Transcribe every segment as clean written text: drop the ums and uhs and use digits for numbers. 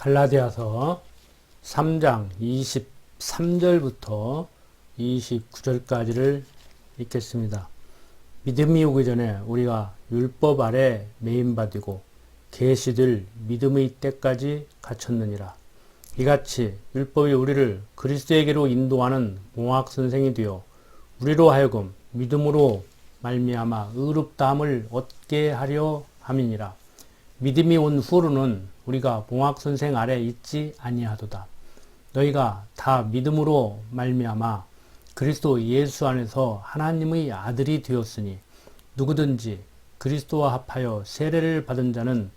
갈라디아서 3장 23절부터 29절까지를 읽겠습니다. 믿음이 오기 전에 우리가 율법 아래 매임받이고 계시들 믿음의 때까지 갇혔느니라. 이같이 율법이 우리를 그리스도에게로 인도하는 몽학선생이 되어 우리로 하여금 믿음으로 말미암아 의롭다함을 얻게 하려 함이니라. 믿음이 온 후로는 우리가 몽학선생 아래 있지 아니하도다. 너희가 다 믿음으로 말미암아 그리스도 예수 안에서 하나님의 아들이 되었으니 누구든지 그리스도와 합하여 세례를 받은 자는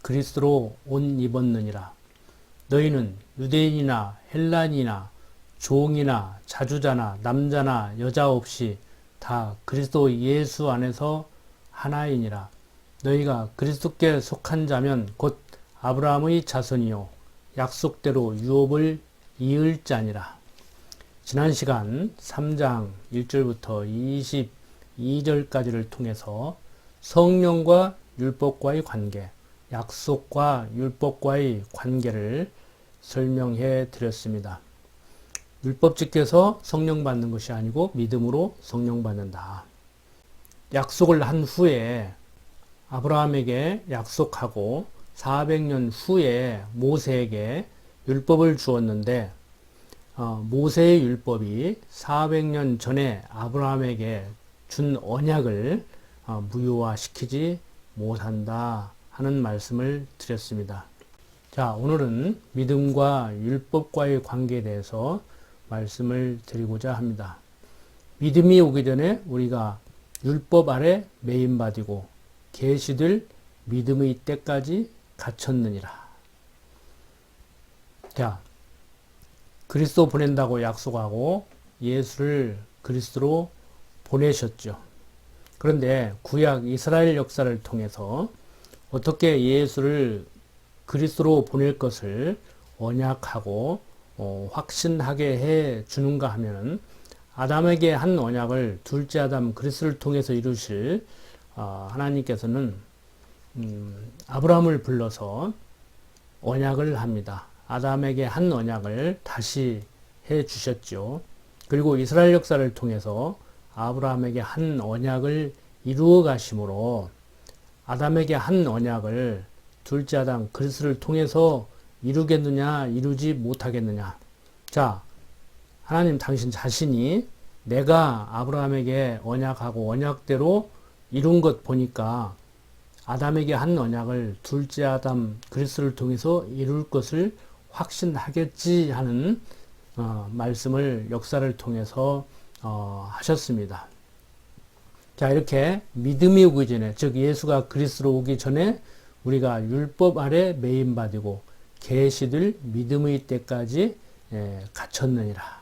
그리스도로 옷 입었느니라. 너희는 유대인이나 헬라인이나 종이나 자주자나 남자나 여자 없이 다 그리스도 예수 안에서 하나이니라. 너희가 그리스도께 속한 자면 곧 아브라함의 자손이요 약속대로 유업을 이을 자니라. 지난 시간 3장 1절부터 22절까지를 통해서 성령과 율법과의 관계, 약속과 율법과의 관계를 설명해 드렸습니다. 율법 지켜서 성령 받는 것이 아니고 믿음으로 성령 받는다. 약속을 한 후에 아브라함에게 약속하고 400년 후에 모세에게 율법을 주었는데 모세의 율법이 400년 전에 아브라함에게 준 언약을 무효화시키지 못한다 하는 말씀을 드렸습니다. 자, 오늘은 믿음과 율법과의 관계에 대해서 말씀을 드리고자 합니다. 믿음이 오기 전에 우리가 율법 아래 매임받이고 계시들 믿음의 때까지 갇혔느니라. 자, 그리스도 보낸다고 약속하고 예수를 그리스도로 보내셨죠. 그런데 구약 이스라엘 역사를 통해서 어떻게 예수를 그리스도로 보낼 것을 언약하고 확신하게 해 주는가 하면 아담에게 한 언약을 둘째 아담 그리스도를 통해서 이루실 하나님께서는 아브라함을 불러서 언약을 합니다. 아담에게 한 언약을 다시 해 주셨죠. 그리고 이스라엘 역사를 통해서 아브라함에게 한 언약을 이루어 가심으로 아담에게 한 언약을 둘째 아담 그리스도를 통해서 이루겠느냐 이루지 못하겠느냐. 자, 하나님 당신 자신이 내가 아브라함에게 언약하고 언약대로 이룬 것 보니까 아담에게 한 언약을 둘째 아담 그리스도를 통해서 이룰 것을 확신하겠지 하는 말씀을 역사를 통해서 하셨습니다. 자, 이렇게 믿음이 오기 전에, 즉 예수가 그리스도로 오기 전에 우리가 율법 아래 매임받이고 계시들 믿음의 때까지 갇혔느니라.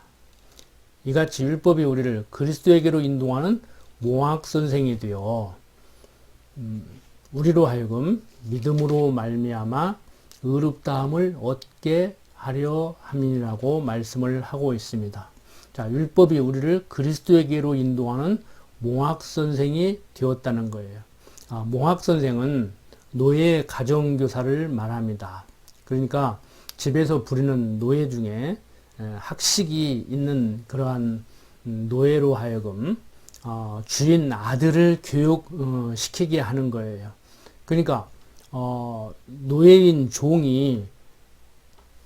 이같이 율법이 우리를 그리스도에게로 인도하는 몽학선생이 되어 우리로 하여금 믿음으로 말미암아 의롭다함을 얻게 하려 함이라고 말씀을 하고 있습니다. 자, 율법이 우리를 그리스도에게로 인도하는 몽학선생이 되었다는 거예요. 몽학선생은 노예 가정교사를 말합니다. 그러니까 집에서 부리는 노예 중에 학식이 있는 그러한 노예로 하여금 주인 아들을 교육시키게 하는 거예요. 그러니까 노예인 종이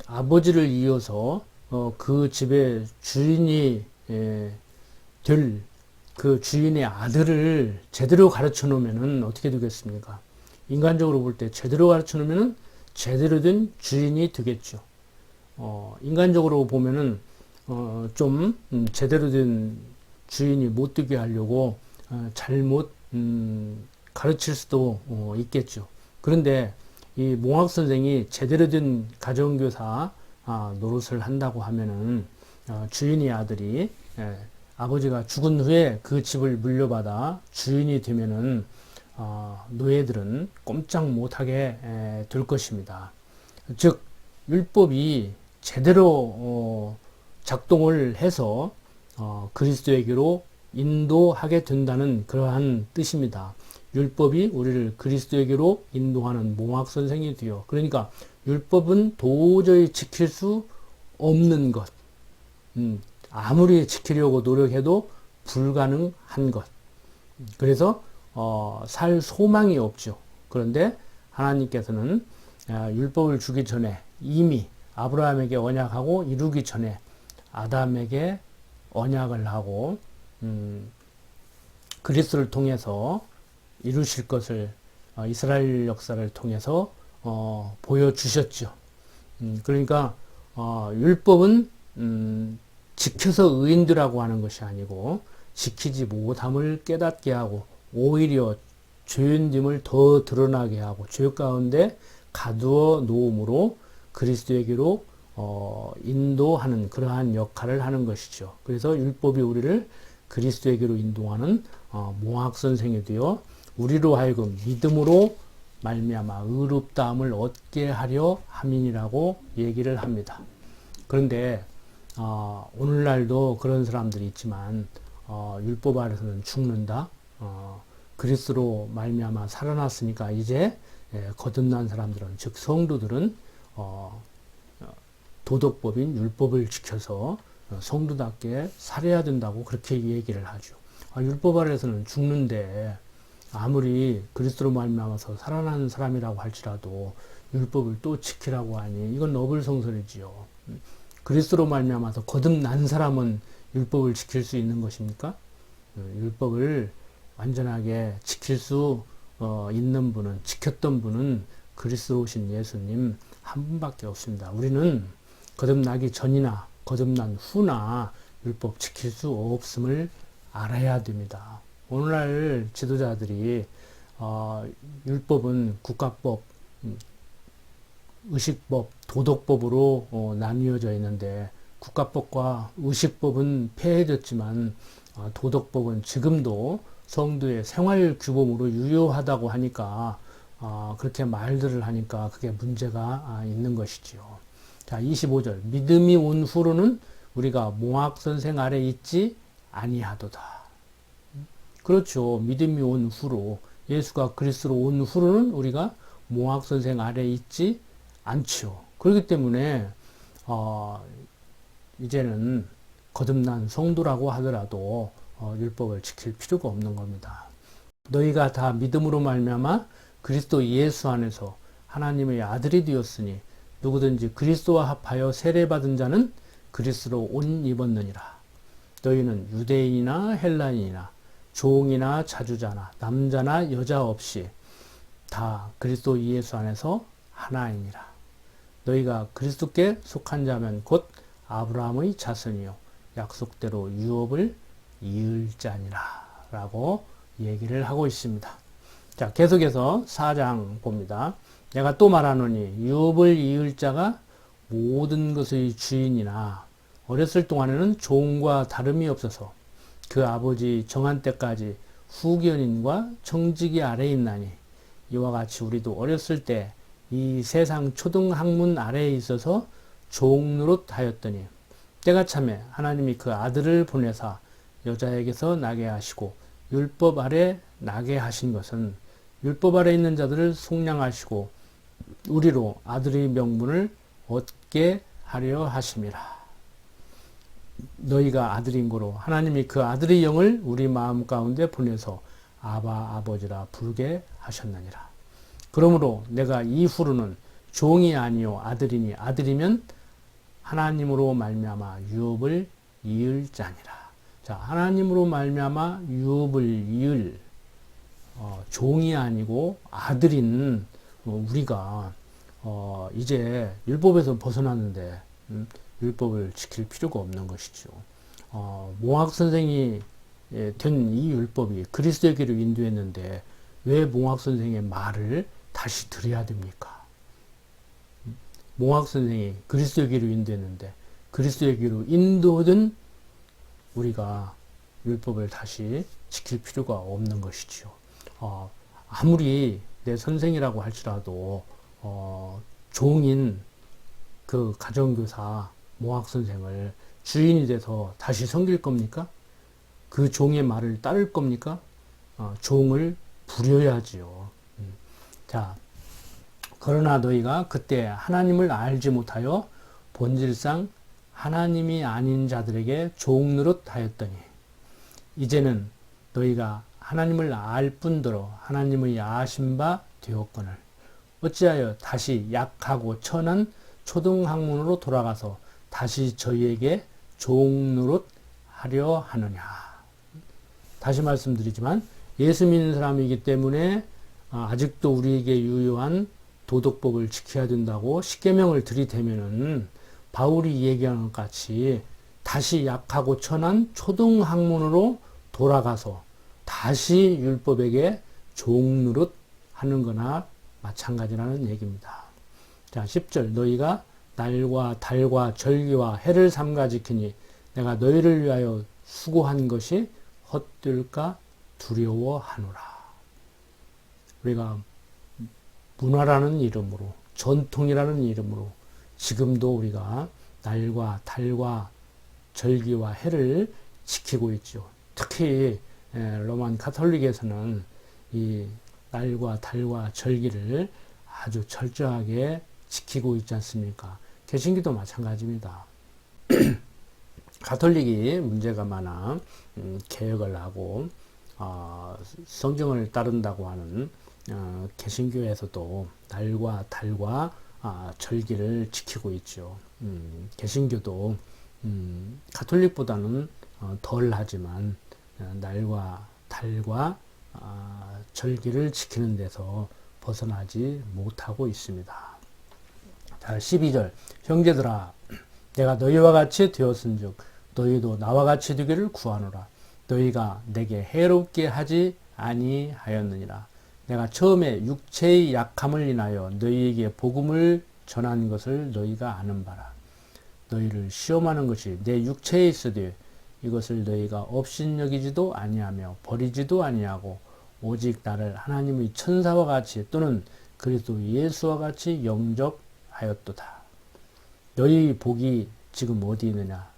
아버지를 이어서 그 집의 주인이 될 그 주인의 아들을 제대로 가르쳐 놓으면 어떻게 되겠습니까? 인간적으로 볼 때 제대로 가르쳐 놓으면 제대로 된 주인이 되겠죠. 인간적으로 보면은 좀 제대로 된 주인이 못 되게 하려고 잘못 가르칠 수도 있겠죠. 그런데 이 몽학 선생이 제대로 된 가정교사 노릇을 한다고 하면은 주인의 아들이 아버지가 죽은 후에 그 집을 물려받아 주인이 되면은 노예들은 꼼짝 못하게 될 것입니다. 즉 율법이 제대로 작동을 해서 그리스도에게로 인도하게 된다는 그러한 뜻입니다. 율법이 우리를 그리스도에게로 인도하는 몽학 선생이 되어, 그러니까 율법은 도저히 지킬 수 없는 것. 아무리 지키려고 노력해도 불가능한 것. 그래서 살 소망이 없죠. 그런데 하나님께서는 율법을 주기 전에 이미 아브라함에게 언약하고 이루기 전에 아담에게 언약을 하고 그리스도를 통해서 이루실 것을 이스라엘 역사를 통해서 보여주셨죠. 그러니까 율법은 지켜서 의인되라고 하는 것이 아니고 지키지 못함을 깨닫게 하고 오히려 죄인됨을 더 드러나게 하고 죄 가운데 가두어 놓음으로 그리스도에게로 인도하는 그러한 역할을 하는 것이죠. 그래서 율법이 우리를 그리스도에게로 인도하는 몽학선생이 되어 우리로 하여금 믿음으로 말미암아 의롭다함을 얻게 하려 함이니라고 얘기를 합니다. 그런데 오늘날도 그런 사람들이 있지만 율법 아래서는 죽는다. 그리스도로 말미암아 살아났으니까 이제 거듭난 사람들은 즉 성도들은 도덕법인 율법을 지켜서 성도답게 살아야 된다고 그렇게 얘기를 하죠. 율법 아래서는 죽는데 아무리 그리스도로 말미암아서 살아난 사람이라고 할지라도 율법을 또 지키라고 하니 이건 어불성설이지요. 그리스도로 말미암아서 거듭난 사람은 율법을 지킬 수 있는 것입니까? 율법을 완전하게 지킬 수 있는 분은 지켰던 분은 그리스도 오신 예수님 한 분밖에 없습니다. 우리는 거듭나기 전이나 거듭난 후나 율법 지킬 수 없음을 알아야 됩니다. 오늘날 지도자들이 율법은 국가법, 의식법, 도덕법으로 나뉘어져 있는데 국가법과 의식법은 폐해졌지만 도덕법은 지금도 성도의 생활 규범으로 유효하다고 하니까 그렇게 말들을 하니까 그게 문제가 있는 것이지요. 자, 25절. 믿음이 온 후로는 우리가 몽학선생 아래 있지 아니하도다. 그렇죠. 믿음이 온 후로 예수가 그리스도로 온 후로는 우리가 몽학선생 아래 있지 않죠. 그렇기 때문에 이제는 거듭난 성도라고 하더라도 율법을 지킬 필요가 없는 겁니다. 너희가 다 믿음으로 말미암아 그리스도 예수 안에서 하나님의 아들이 되었으니 누구든지 그리스도와 합하여 세례받은 자는 그리스도로 옷 입었느니라. 너희는 유대인이나 헬라인이나 종이나 자주자나 남자나 여자 없이 다 그리스도 예수 안에서 하나이니라. 너희가 그리스도께 속한 자면 곧 아브라함의 자손이요 약속대로 유업을 이을 자니라 라고 얘기를 하고 있습니다. 자, 계속해서 4장 봅니다. 내가 또 말하노니 유업을 이을 자가 모든 것의 주인이나 어렸을 동안에는 종과 다름이 없어서 그 아버지 정한 때까지 후견인과 청지기 아래에 있나니 이와 같이 우리도 어렸을 때 이 세상 초등학문 아래에 있어서 종노릇 하였더니 때가 참에 하나님이 그 아들을 보내사 여자에게서 나게 하시고 율법 아래 나게 하신 것은 율법 아래 있는 자들을 속량하시고 우리로 아들의 명분을 얻게 하려 하심이라. 너희가 아들인 고로 하나님이 그 아들의 영을 우리 마음 가운데 보내서 아바 아버지라 부르게 하셨느니라. 그러므로 내가 이후로는 종이 아니요 아들이니 아들이면 하나님으로 말미암아 유업을 이을 자니라. 자, 하나님으로 말미암아 유업을 이을 종이 아니고 아들인 우리가 이제 율법에서 벗어났는데 율법을 지킬 필요가 없는 것이죠. 몽학 선생이 된 이 율법이 그리스도에게로 인도했는데 왜 몽학 선생의 말을 다시 들어야 됩니까? 몽학 선생이 그리스도에게로 인도했는데 그리스도에게로 인도된 우리가 율법을 다시 지킬 필요가 없는 것이죠. 아무리 내 선생이라고 할지라도 종인 그 가정교사 몽학 선생을 주인이 돼서 다시 섬길 겁니까? 그 종의 말을 따를 겁니까? 종을 부려야지요. 자, 그러나 너희가 그때 하나님을 알지 못하여 본질상 하나님이 아닌 자들에게 종노릇하였더니 이제는 너희가 하나님을 알 뿐더러 하나님의 아신 바 되었거늘 어찌하여 다시 약하고 천한 초등학문으로 돌아가서 다시 저희에게 종노릇하려 하느냐. 다시 말씀드리지만 예수 믿는 사람이기 때문에 아직도 우리에게 유효한 도덕법을 지켜야 된다고 십계명을 들이대면은 바울이 얘기하는 것 같이 다시 약하고 천한 초등학문으로 돌아가서 다시 율법에게 종노릇 하는 거나 마찬가지라는 얘기입니다. 자, 10절 너희가 날과 달과 절기와 해를 삼가 지키니 내가 너희를 위하여 수고한 것이 헛될까 두려워하노라. 우리가 문화라는 이름으로 전통이라는 이름으로 지금도 우리가 날과 달과 절기와 해를 지키고 있죠. 특히 로만 가톨릭에서는 이 날과 달과 절기를 아주 철저하게 지키고 있지 않습니까? 개신교도 마찬가지입니다. 가톨릭이 문제가 많아 개혁을 하고 성경을 따른다고 하는 개신교에서도 날과 달과 절기를 지키고 있죠. 개신교도 가톨릭보다는 덜 하지만 날과 달과 절기를 지키는 데서 벗어나지 못하고 있습니다. 자, 12절 형제들아 내가 너희와 같이 되었은즉 너희도 나와 같이 되기를 구하노라. 너희가 내게 해롭게 하지 아니하였느니라. 내가 처음에 육체의 약함을 인하여 너희에게 복음을 전한 것을 너희가 아는 바라. 너희를 시험하는 것이 내 육체에 있으되 이것을 너희가 업신여기지도 아니하며 버리지도 아니하고 오직 나를 하나님의 천사와 같이 또는 그리스도 예수와 같이 영접하였도다. 너희 복이 지금 어디 있느냐?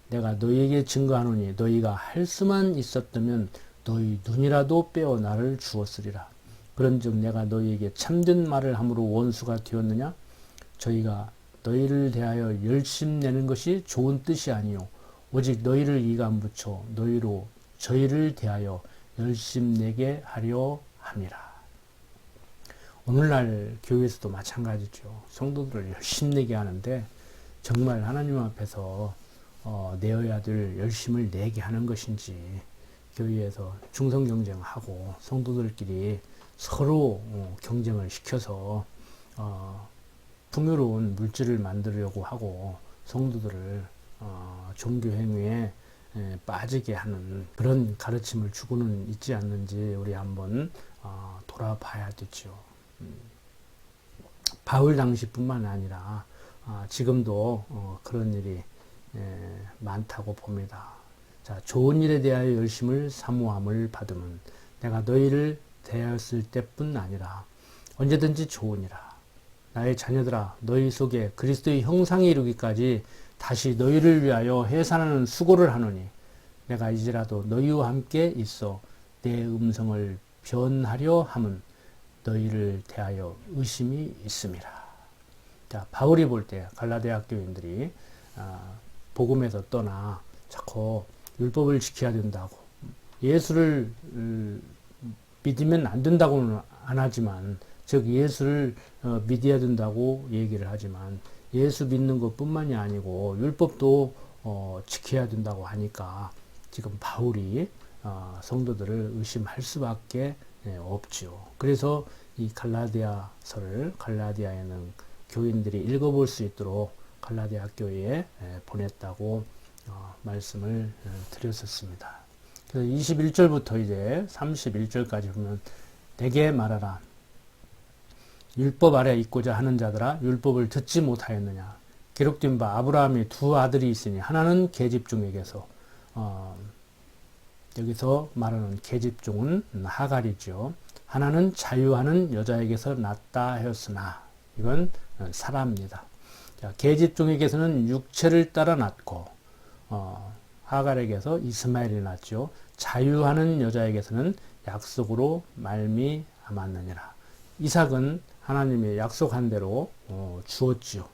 내가 너희에게 증거하노니 너희가 할 수만 있었다면 너희 눈이라도 빼어 나를 주었으리라. 그런즉 내가 너희에게 참된 말을 함으로 원수가 되었느냐? 저희가 너희를 대하여 열심내는 것이 좋은 뜻이 아니요 오직 너희를 이감 붙여 너희로 저희를 대하여 열심내게 하려 함이라. 오늘날 교회에서도 마찬가지죠. 성도들을 열심내게 하는데 정말 하나님 앞에서 내어야 될 열심을 내게 하는 것인지 교회에서 충성 경쟁하고 성도들끼리 서로 경쟁을 시켜서 풍요로운 물질을 만들려고 하고 성도들을 종교 행위에 빠지게 하는 그런 가르침을 주고는 있지 않는지 우리 한번 돌아봐야 되죠. 바울 당시뿐만 아니라 지금도 그런 일이 많다고 봅니다. 자, 좋은 일에 대하여 열심을 사모함을 받으면 내가 너희를 대하였을 때뿐 아니라 언제든지 좋으니라. 나의 자녀들아 너희 속에 그리스도의 형상에 이르기까지 다시 너희를 위하여 해산하는 수고를 하노니 내가 이제라도 너희와 함께 있어 내 음성을 변하려 함은 너희를 대하여 의심이 있음이라. 자, 바울이 볼 때 갈라디아 교인들이 복음에서 떠나 자꾸 율법을 지켜야 된다고 예수를 믿으면 안 된다고는 안 하지만 즉 예수를 믿어야 된다고 얘기를 하지만 예수 믿는 것뿐만이 아니고 율법도 지켜야 된다고 하니까 지금 바울이 성도들을 의심할 수밖에 없죠. 그래서 이 갈라디아서를 갈라디아에는 교인들이 읽어볼 수 있도록 갈라디아 교회에 보냈다고 말씀을 드렸었습니다. 그래서 21절부터 이제 31절까지 보면 내게 말하라. 율법 아래 있고자 하는 자들아 율법을 듣지 못하였느냐. 기록된 바 아브라함이 두 아들이 있으니 하나는 계집종에게서 여기서 말하는 계집종은 하갈이죠. 하나는 자유하는 여자에게서 났다 하였으나 이건 사라입니다. 자, 계집종에게서는 육체를 따라 났고 하갈에게서 이스마엘이 났죠. 자유하는 여자에게서는 약속으로 말미암았느니라. 이삭은 하나님이 약속한 대로 주었지요.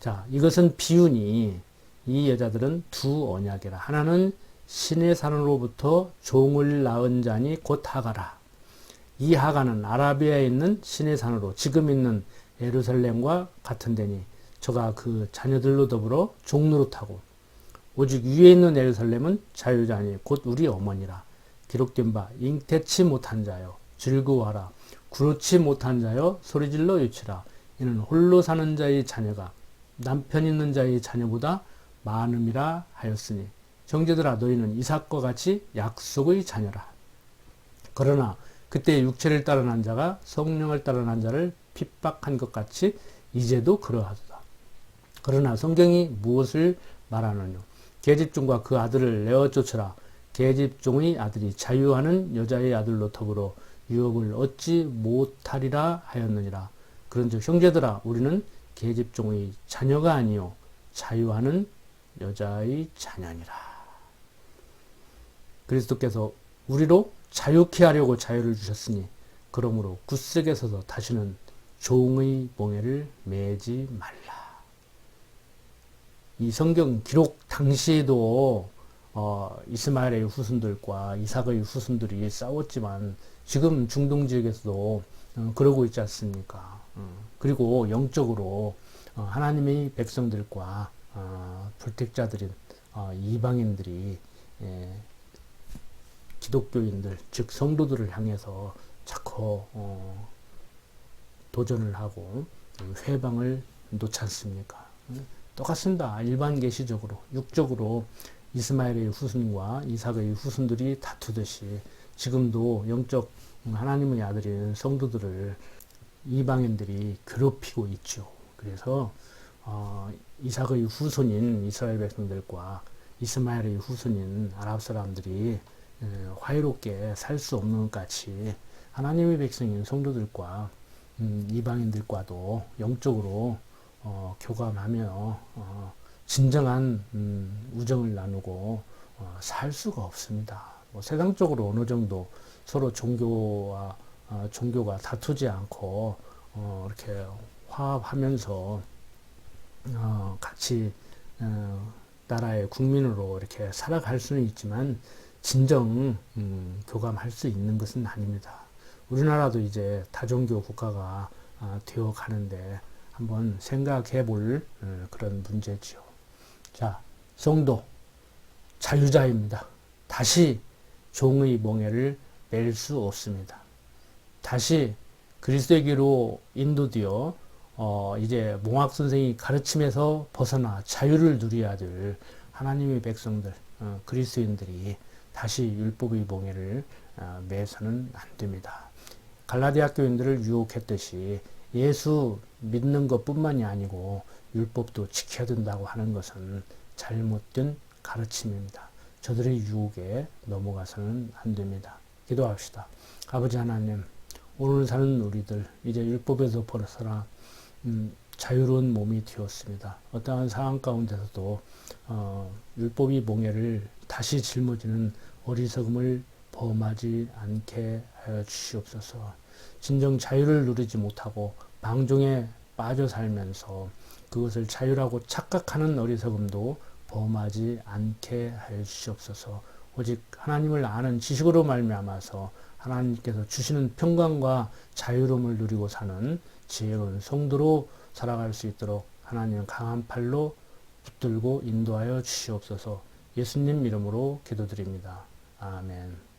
자, 이것은 비유니 이 여자들은 두 언약이라. 하나는 신의 산으로부터 종을 낳은 자니 곧 하가라. 이 하가는 아라비아에 있는 신의 산으로 지금 있는 예루살렘과 같은 데니 저가 그 자녀들로 더불어 종노릇하고 오직 위에 있는 예루살렘은 자유자니 곧 우리 어머니라. 기록된 바 잉태치 못한 자여 즐거워하라. 그렇지 못한 자여 소리질러 외치라. 이는 홀로 사는 자의 자녀가 남편 있는 자의 자녀보다 많음이라 하였으니 형제들아 너희는 이삭과 같이 약속의 자녀라. 그러나 그때 육체를 따라 난 자가 성령을 따라 난 자를 핍박한 것 같이 이제도 그러하도다. 그러나 성경이 무엇을 말하느냐. 계집종과 그 아들을 내어 쫓으라. 계집종의 아들이 자유하는 여자의 아들로 더불어 유업을 얻지 못하리라 하였느니라. 그런즉 형제들아 우리는 계집종의 자녀가 아니요 자유하는 여자의 자녀니라. 그리스도께서 우리로 자유케 하려고 자유를 주셨으니 그러므로 굳세게 서서 다시는 종의 몽해를 매지 말라. 이 성경 기록 당시에도 이스마엘의 후손들과 이삭의 후손들이 싸웠지만 지금 중동 지역에서도 그러고 있지 않습니까? 그리고 영적으로 하나님의 백성들과 불택자들인 이방인들이 기독교인들 즉 성도들을 향해서 자꾸 도전을 하고 회방을 놓지 않습니까? 똑같습니다. 일반 계시적으로 육적으로 이스마엘의 후손과 이삭의 후손들이 다투듯이 지금도 영적 하나님의 아들인 성도들을 이방인들이 괴롭히고 있죠. 그래서 이삭의 후손인 이스라엘 백성들과 이스마엘의 후손인 아랍 사람들이 화해롭게 살 수 없는 것 같이 하나님의 백성인 성도들과 이방인들과도 영적으로 교감하며 진정한 우정을 나누고 살 수가 없습니다. 뭐 세상적으로 어느 정도 서로 종교가 다투지 않고 이렇게 화합하면서 같이 나라의 국민으로 이렇게 살아갈 수는 있지만 진정 교감할 수 있는 것은 아닙니다. 우리나라도 이제 다종교 국가가 되어 가는데 한번 생각해 볼 그런 문제지요. 자, 성도 자유자입니다. 다시 종의 몽해를 맬 수 없습니다. 다시 그리스도에게로 인도되어 이제 몽학 선생이 가르침에서 벗어나 자유를 누려야 될 하나님의 백성들, 그리스도인들이 다시 율법의 몽해를 매서는 안 됩니다. 갈라디아 교인들을 유혹했듯이 예수 믿는 것뿐만이 아니고 율법도 지켜야 된다고 하는 것은 잘못된 가르침입니다. 저들의 유혹에 넘어가서는 안 됩니다. 기도합시다. 아버지 하나님, 오늘 사는 우리들 이제 율법에서 벗어나 자유로운 몸이 되었습니다. 어떠한 상황 가운데서도 율법의 몽해를 다시 짊어지는 어리석음을 범하지 않게 하여 주시옵소서. 진정 자유를 누리지 못하고 방종에 빠져 살면서 그것을 자유라고 착각하는 어리석음도 범하지 않게 하여 주시옵소서. 오직 하나님을 아는 지식으로 말미암아서 하나님께서 주시는 평강과 자유로움을 누리고 사는 지혜로운 성도로 살아갈 수 있도록 하나님 강한 팔로 붙들고 인도하여 주시옵소서. 예수님 이름으로 기도드립니다. 아멘.